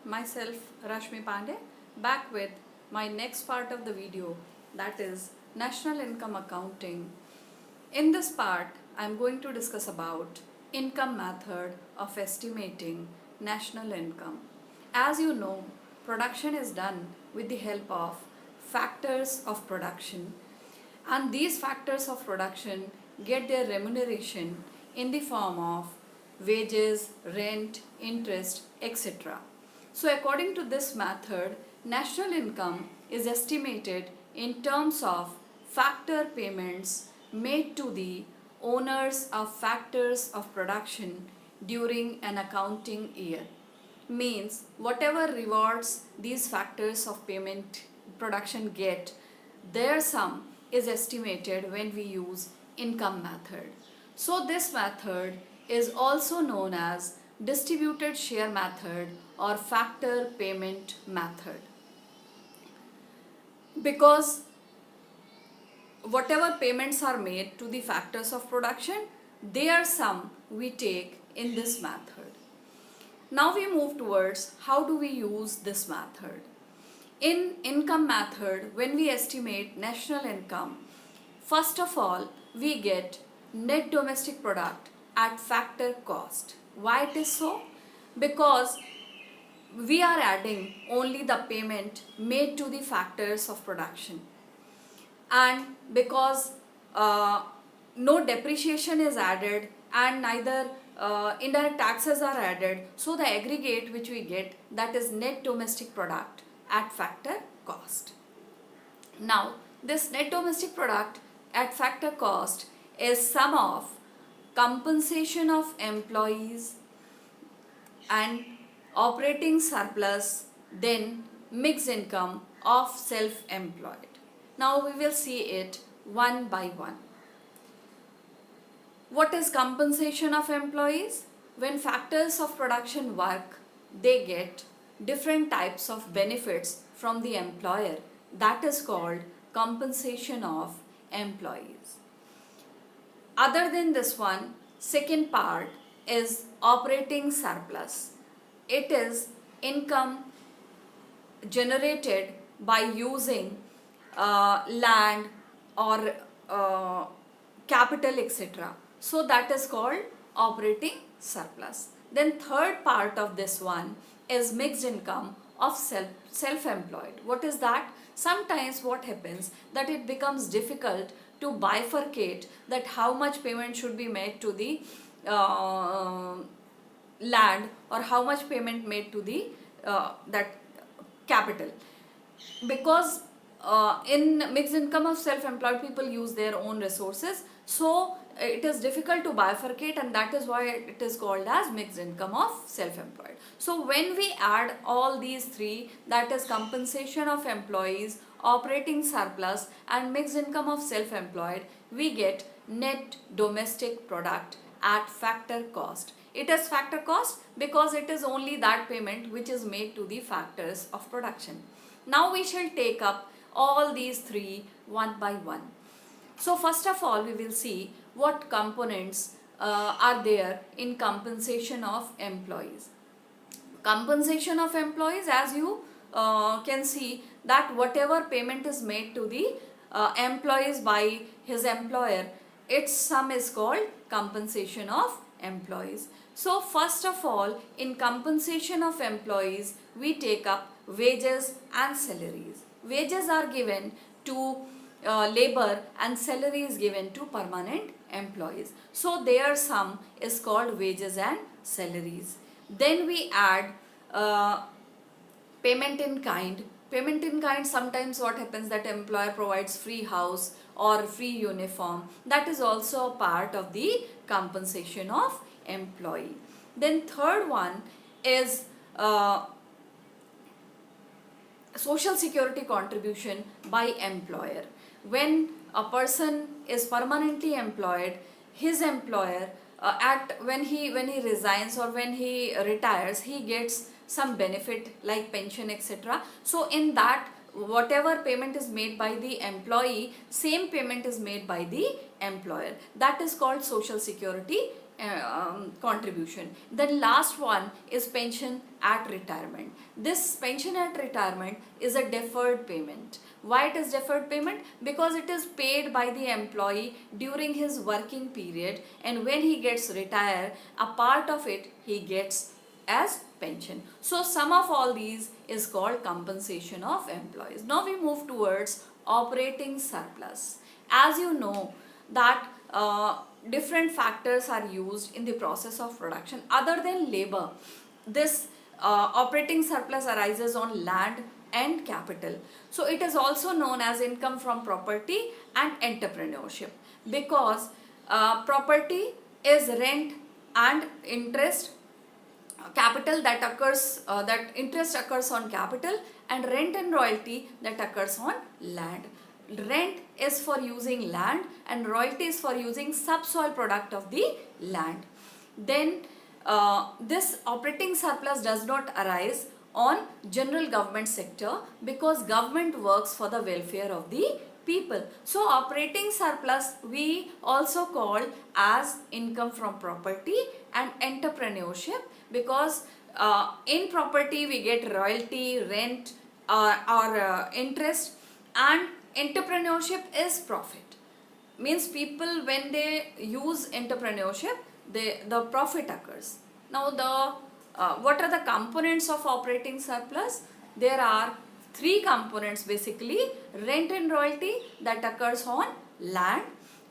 myself Rashmi Pandey, back with my next part of the video, that is National Income Accounting. In this part, I am going to discuss about income method of estimating national income. As you know, production is done with the help of factors of production, and these factors of production get their remuneration in the form of wages, rent, interest, etc. So according to this method, national income is estimated in terms of factor payments made to the owners of factors of production during an accounting year. Means whatever rewards these factors of payment production get, their sum is estimated when we use income method. So this method is also known as distributed share method or factor payment method, because whatever payments are made to the factors of production, their sum we take in this method. Now we move towards how do we use this method. In income method, when we estimate national income, first of all we get net domestic product at factor cost. Why it is so? Because we are adding only the payment made to the factors of production, and because no depreciation is added and neither indirect taxes are added, so the aggregate which we get, that is net domestic product at factor cost. Now this net domestic product at factor cost is sum of compensation of employees and operating surplus, then mixed income of self-employed. Now we will see it one by one. What is compensation of employees? When factors of production work, they get different types of benefits from the employer. That is called compensation of employees. Other than this one, second part is operating surplus. It is income generated by using land or capital, etc. So that is called operating surplus. Then third part of this one is mixed income of self-employed. What is that? Sometimes what happens that it becomes difficult to bifurcate that how much payment should be made to the land or how much payment made to the that capital, because in mixed income of self-employed people use their own resources, so it is difficult to bifurcate, and that is why it is called as mixed income of self-employed. So when we add all these three, that is compensation of employees, operating surplus and mixed income of self-employed, we get net domestic product at factor cost. It is factor cost because it is only that payment which is made to the factors of production. Now we shall take up all these three one by one. So first of all we will see what components are there in compensation of employees. Compensation of employees, as you can see, that whatever payment is made to the employees by his employer, its sum is called compensation of employees. So first of all, in compensation of employees, we take up wages and salaries. Wages are given to labor and salary is given to permanent employees. So their sum is called wages and salaries. Then we add payment in kind. Payment in kind, sometimes what happens that employer provides free house or free uniform. That is also a part of the compensation of employee. Then third one is social security contribution by employer. When a person is permanently employed, his employer when he resigns or when he retires, he gets some benefit like pension, etc. So in that, whatever payment is made by the employee, same payment is made by the employer. That is called social security contribution. Then last one is pension at retirement. This pension at retirement is a deferred payment. Why it is deferred payment? Because it is paid by the employee during his working period, and when he gets retired, a part of it he gets as pension. So sum of all these is called compensation of employees. Now we move towards operating surplus. As you know that different factors are used in the process of production other than labor. This operating surplus arises on land and capital. So it is also known as income from property and entrepreneurship, because property is rent and interest, capital that occurs, that interest occurs on capital, and rent and royalty that occurs on land. Rent is for using land and royalty is for using subsoil product of the land. Then this operating surplus does not arise on general government sector, because government works for the welfare of the people. So operating surplus we also call as income from property and entrepreneurship, because in property we get royalty, rent or interest, and entrepreneurship is profit. Means people, when they use entrepreneurship, the profit occurs. Now what are the components of operating surplus? There are three components basically. Rent and royalty that occurs on land.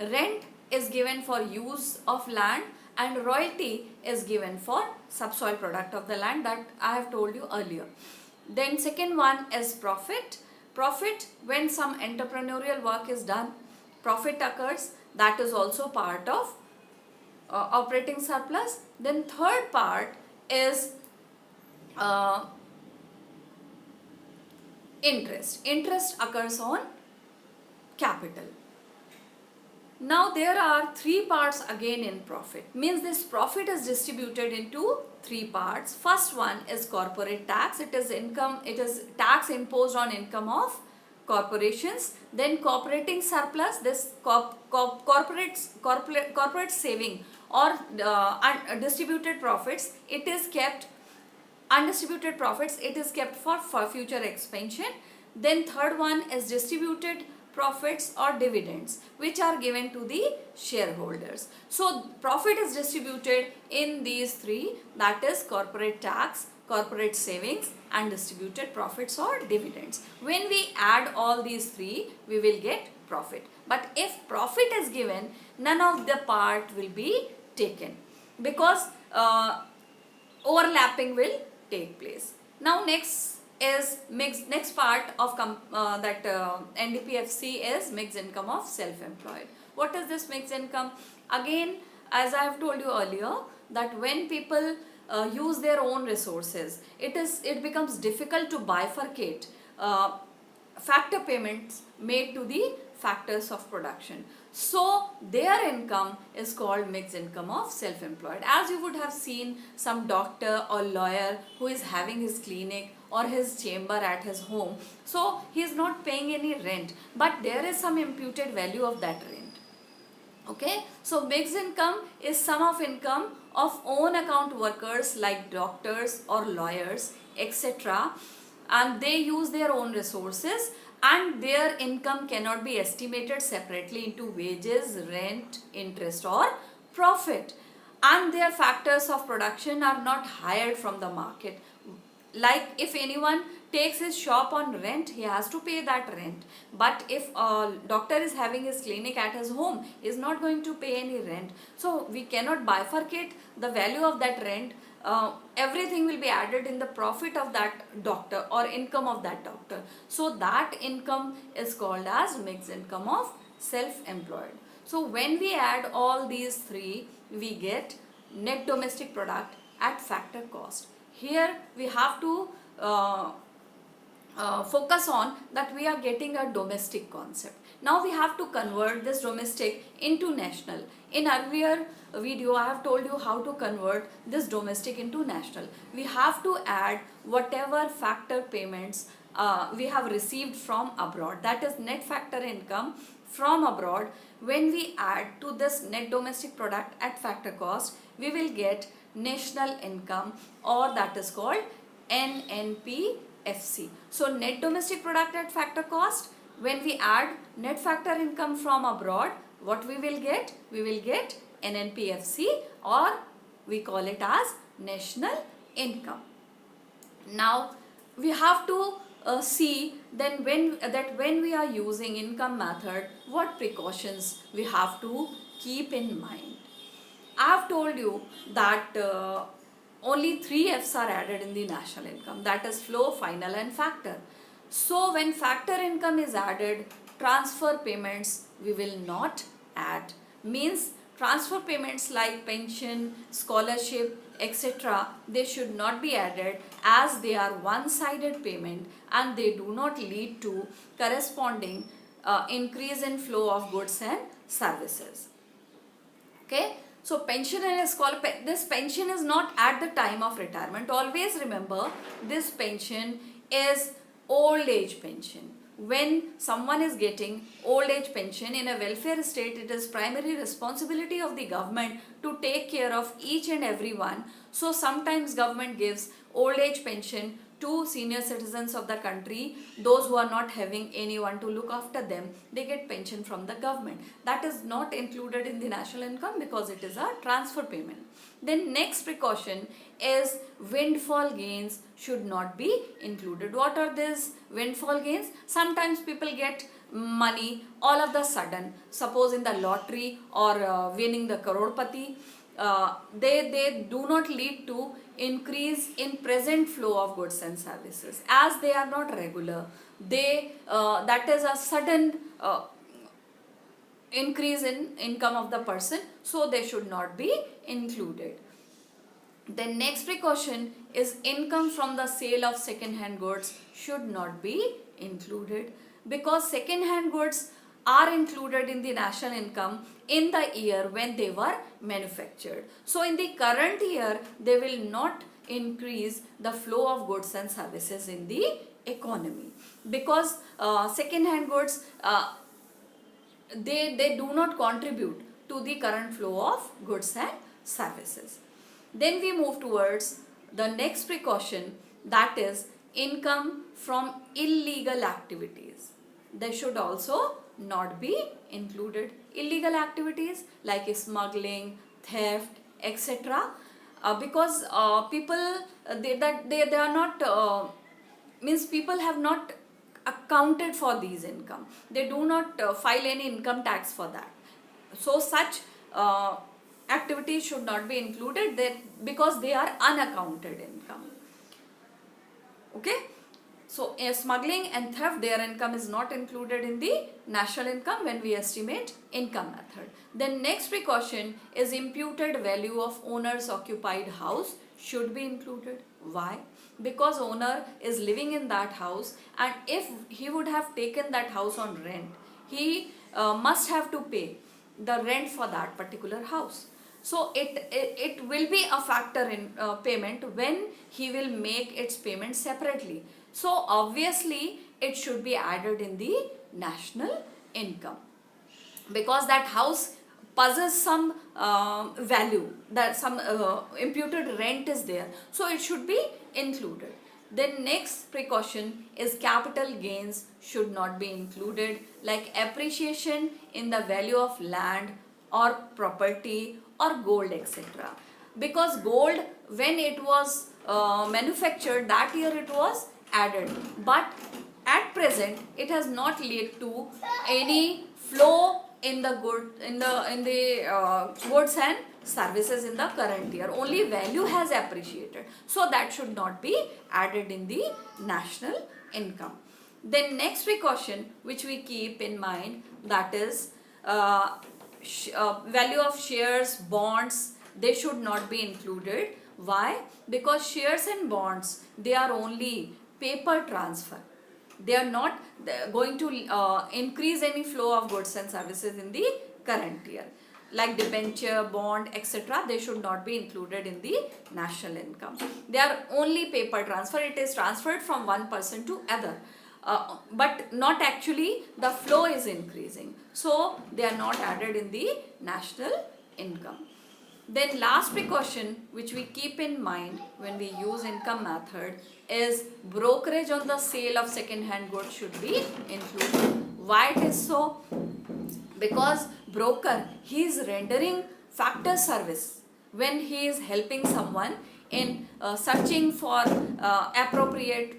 Rent is given for use of land, and royalty is given for subsoil product of the land, that I have told you earlier. Then second one is profit. Profit, when some entrepreneurial work is done, profit occurs, that is also part of operating surplus. Then third part is interest. Interest occurs on capital. Now there are three parts again in profit. Means this profit is distributed into three parts. First one is corporate tax. It is income, it is tax imposed on income of corporations. Then cooperating surplus, this corporate saving or distributed profits, it is kept, undistributed profits, it is kept for future expansion. Then third one is distributed profits or dividends, which are given to the shareholders. So profit is distributed in these three, that is corporate tax, corporate savings and distributed profits or dividends. When we add all these three, we will get profit. But if profit is given, none of the part will be taken, because overlapping will take place. Now next part of NDPFC is mixed income of self-employed. What is this mixed income? Again, as I have told you earlier, that when people use their own resources, it becomes difficult to bifurcate factor payments made to the factors of production. So their income is called mixed income of self-employed. As you would have seen some doctor or lawyer who is having his clinic or his chamber at his home, so he is not paying any rent, but there is some imputed value of that rent. Okay, so mixed income is sum of income of own account workers like doctors or lawyers, etc., and they use their own resources, and their income cannot be estimated separately into wages, rent, interest or profit, and their factors of production are not hired from the market. Like if anyone takes his shop on rent, he has to pay that rent. But if a doctor is having his clinic at his home, he is not going to pay any rent. So we cannot bifurcate the value of that rent. Everything will be added in the profit of that doctor or income of that doctor. So that income is called as mixed income of self-employed. So when we add all these three, we get net domestic product at factor cost. Here we have to focus on that we are getting a domestic concept. Now we have to convert this domestic into national. In earlier video I have told you how to convert this domestic into national. We have to add whatever factor payments we have received from abroad, that is net factor income from abroad, when we add to this net domestic product at factor cost, we will get national income, or that is called NNPFC. So net domestic product at factor cost, when we add net factor income from abroad, what we will get? We will get NNPFC, or we call it as national income. Now we have to see then when we are using income method, what precautions we have to keep in mind. I have told you that only 3 F's are added in the national income, that is flow, final and factor. So when factor income is added, transfer payments we will not add. Means transfer payments like pension, scholarship, etc., they should not be added, as they are one-sided payment and they do not lead to corresponding increase in flow of goods and services. Okay, so pension and scholarship, this pension is not at the time of retirement. Always remember, this pension is old age pension. When someone is getting old age pension in a welfare state, it is primary responsibility of the government to take care of each and every one. So sometimes government gives old age pension to senior citizens of the country. Those who are not having anyone to look after them, they get pension from the government. That is not included in the national income because it is a transfer payment. Then next precaution is windfall gains should not be included. What are these windfall gains? Sometimes people get money all of the sudden, suppose in the lottery or winning the crorepati. They do not lead to increase in present flow of goods and services, as they are not regular. They that is a sudden increase in income of the person, so they should not be included. The next precaution is income from the sale of second hand goods should not be included, because second hand goods are included in the national income in the year when they were manufactured. So in the current year, they will not increase the flow of goods and services in the economy, because second hand goods they do not contribute to the current flow of goods and services. Then we move towards the next precaution, that is income from illegal activities. They should also not be included. Illegal activities like smuggling, theft, etc. Because people they are not means people have not accounted for these income. They do not file any income tax for that. So such activities should not be included there because they are unaccounted income. Okay, so smuggling and theft, their income is not included in the national income when we estimate income method. Then next precaution is imputed value of owner's occupied house should be included. Why? Because owner is living in that house, and if he would have taken that house on rent, he must have to pay the rent for that particular house. So it will be a factor in payment when he will make its payment separately. So obviously it should be added in the national income, because that house possesses some value, that some imputed rent is there, so it should be included. Then next precaution is capital gains should not be included, like appreciation in the value of land or property or gold, etc. Because gold, when it was manufactured, that year it was added, but at present it has not led to any flow in the goods and services in the current year. Only value has appreciated, so that should not be added in the national income. Then next precaution which we keep in mind, that is value of shares, bonds, they should not be included. Why? Because shares and bonds, they are only paper transfer. They are not going to increase any flow of goods and services in the current year. Like debenture, bond, etc., they should not be included in the national income. They are only paper transfer. It is transferred from one person to other. but not actually the flow is increasing. So they are not added in the national income. Then last precaution which we keep in mind when we use income method is brokerage on the sale of second hand goods should be included. Why it is so? Because broker, he is rendering factor service when he is helping someone in searching for appropriate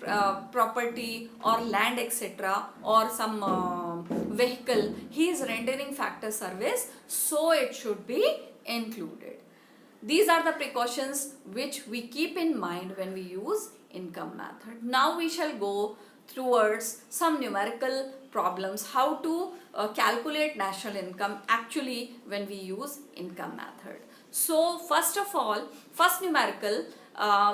property or land, etc., or some vehicle. He is rendering factor service, so it should be included. These are the precautions which we keep in mind when we use income method. Now we shall go towards some numerical problems, how to calculate national income actually when we use income method. So first of all, first numerical,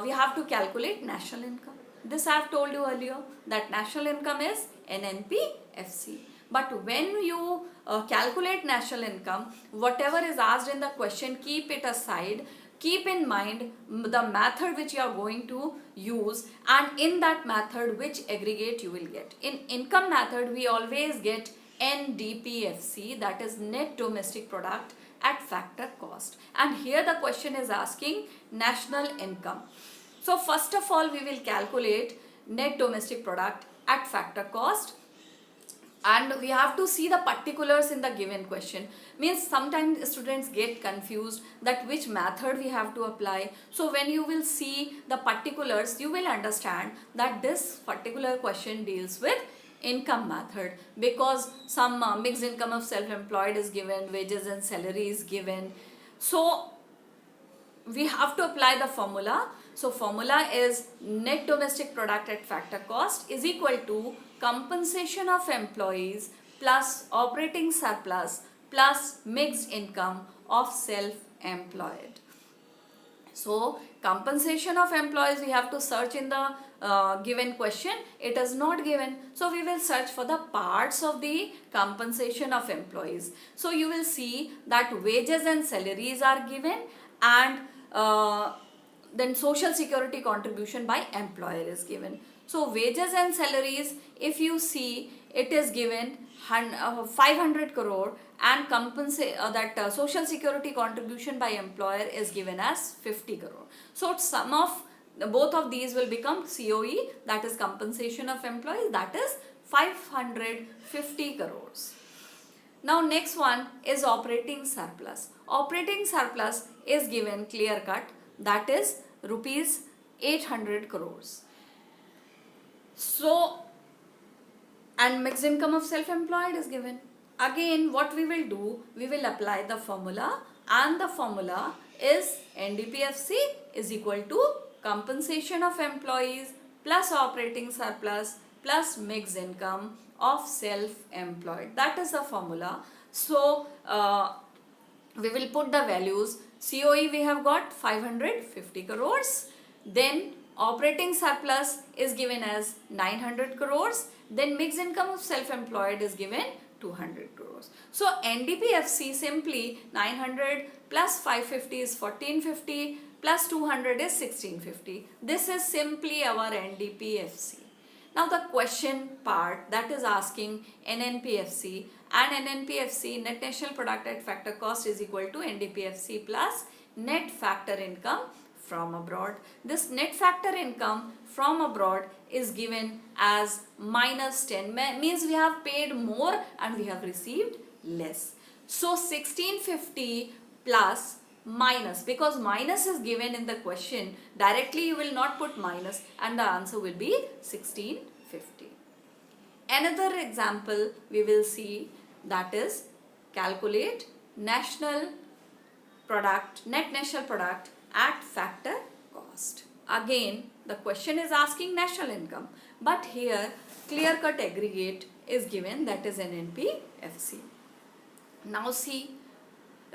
we have to calculate national income. This I have told you earlier that national income is NNP-FC. But when you calculate national income, whatever is asked in the question, keep it aside. Keep in mind the method which you are going to use, and in that method which aggregate you will get. In income method we always get NDPFC, that is net domestic product at factor cost, and here the question is asking national income. So first of all we will calculate net domestic product at factor cost, and we have to see the particulars in the given question. Means sometimes students get confused that which method we have to apply. So when you will see the particulars, you will understand that this particular question deals with income method, because some mixed income of self-employed is given, wages and salary is given. So we have to apply the formula. So formula is net domestic product at factor cost is equal to compensation of employees plus operating surplus plus mixed income of self-employed. So compensation of employees we have to search in the given question. It is not given, so we will search for the parts of the compensation of employees. So you will see that wages and salaries are given, and then social security contribution by employer is given. So wages and salaries, if you see, it is given 500 crore, and social security contribution by employer is given as 50 crore. So sum of both of these will become COE, that is compensation of employees, that is 550 crores. Now next one is operating surplus. Operating surplus is given clear cut, that is rupees 800 crores. So, and mixed income of self-employed is given. Again, what we will do, we will apply the formula, and the formula is NDPFC is equal to compensation of employees plus operating surplus plus mixed income of self-employed. That is the formula. So we will put the values. COE we have got 550 crores. Then operating surplus is given as 900 crores. Then mixed income of self-employed is given 200 crores. So NDPFC simply 900 plus 550 is 1450 plus 200 is 1650. This is simply our NDPFC. Now the question part, that is asking NNPFC, and NNPFC, net national product at factor cost, is equal to NDPFC plus net factor income from abroad. This net factor income from abroad is given as minus 10, means we have paid more and we have received less. So 1650 plus minus, because minus is given in the question, directly you will not put minus, and the answer will be 1650. Another example we will see, that is calculate national product, net national product at factor cost. Again, the question is asking national income, but here clear cut aggregate is given, that is NNPFC. Now see,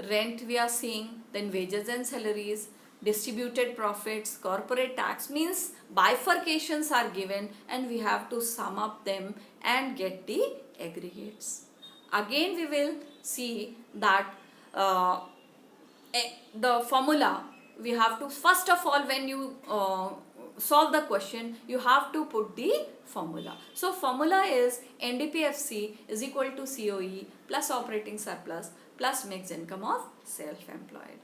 rent we are seeing, then wages and salaries, distributed profits, corporate tax, means bifurcations are given and we have to sum up them and get the aggregates. Again we will see that the formula we have to, first of all when you solve the question, you have to put the formula. So formula is NDPFC is equal to COE plus operating surplus plus mixed income of self-employed.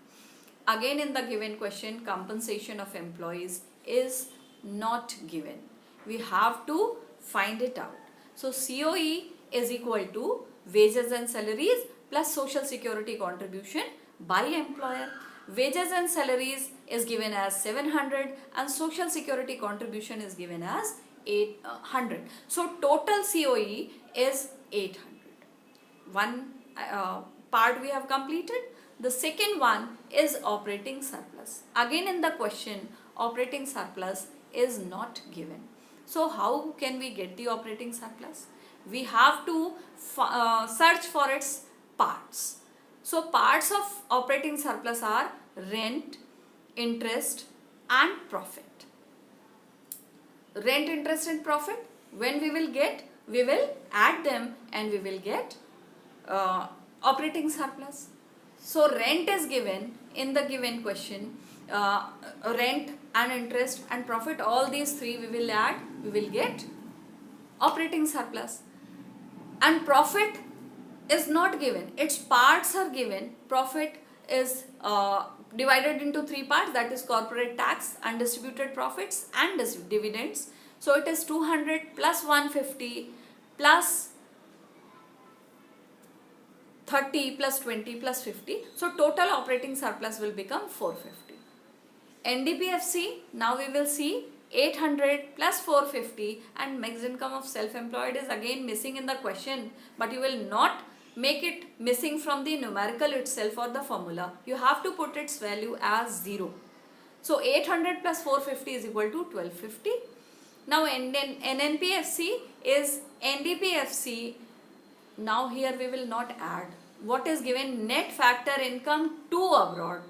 Again, in the given question, compensation of employees is not given. We have to find it out. So COE is equal to wages and salaries plus social security contribution by employer. Wages and salaries is given as 700 and social security contribution is given as 800. So total COE is 800. One part we have completed. The second one is operating surplus. Again, in the question, operating surplus is not given. So how can we get the operating surplus? We have to search for its parts. So parts of operating surplus are rent, interest and profit. Rent, interest and profit, when we will get, we will add them and we will get operating surplus. So rent is given in the given question, rent and interest and profit, all these three we will add, we will get operating surplus. And profit is not given, its parts are given. Profit is divided into three parts, that is corporate tax, undistributed profits and dividends. So it is 200 plus 150 plus 30 plus 20 plus 50. So total operating surplus will become 450. NDPFC, now we will see 800 plus 450 and mixed income of self-employed is again missing in the question, but you will not make it missing from the numerical itself or the formula. You have to put its value as 0. So 800 plus 450 is equal to 1250. Now NNPFC is NDPFC. Now here we will not add. What is given? Net factor income to abroad.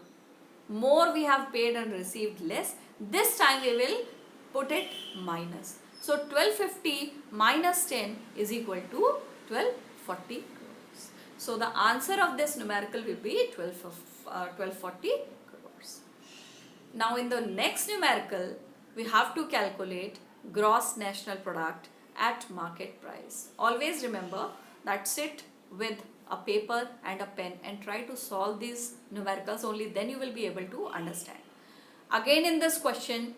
More we have paid and received less. This time we will put it minus. So 1250 minus 10 is equal to 1240 crores. So the answer of this numerical will be 1240 crores. Now in the next numerical, we have to calculate gross national product at market price. Always remember that sit with a paper and a pen and try to solve these numericals, only then you will be able to understand. Again in this question,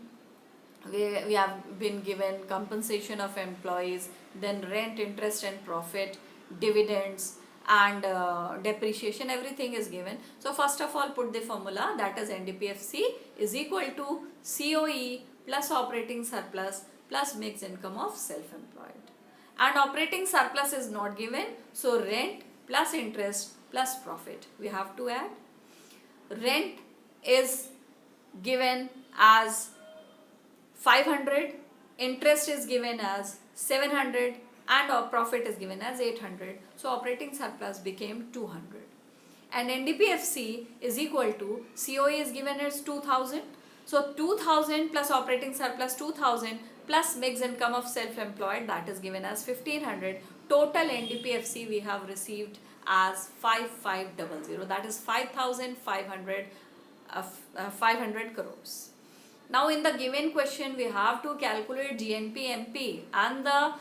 we have been given compensation of employees, then rent, interest and profit, dividends and depreciation, everything is given. So first of all put the formula, that is NDPFC is equal to COE plus operating surplus plus mixed income of self-employed. And operating surplus is not given, so rent plus interest plus profit we have to add. Rent is given as 500, interest is given as 700 and our profit is given as 800. So operating surplus became 200. And NDPFC is equal to COE is given as 2000. So 2000 plus operating surplus 2000 plus mixed income of self-employed, that is given as 1500. Total NDPFC we have received as 5500, that is 500 crores. Now in the given question we have to calculate GNP-MP and the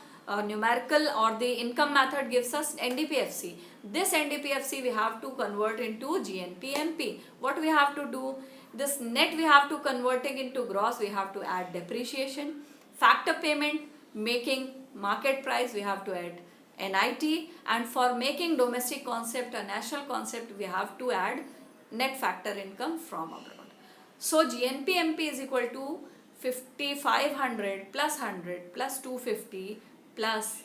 numerical or the income method gives us NDPFC. This NDPFC we have to convert into GNP-MP. What we have to do? This net we have to convert it into gross, we have to add depreciation. Factor payment, making market price, we have to add NIT, and for making domestic concept a national concept we have to add net factor income from abroad. So GNP-MP is equal to 5500 plus 100 plus 250 plus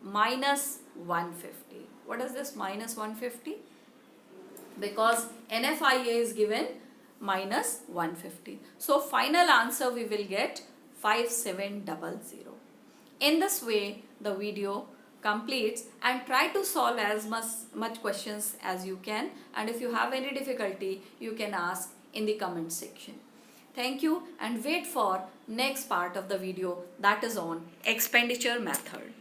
minus 150. What is this minus 150? Because NFIA is given minus 150. So final answer we will get 5700. In this way the video completes, and try to solve as much questions as you can, and if you have any difficulty you can ask in the comment section. Thank you, and wait for next part of the video, that is on expenditure method.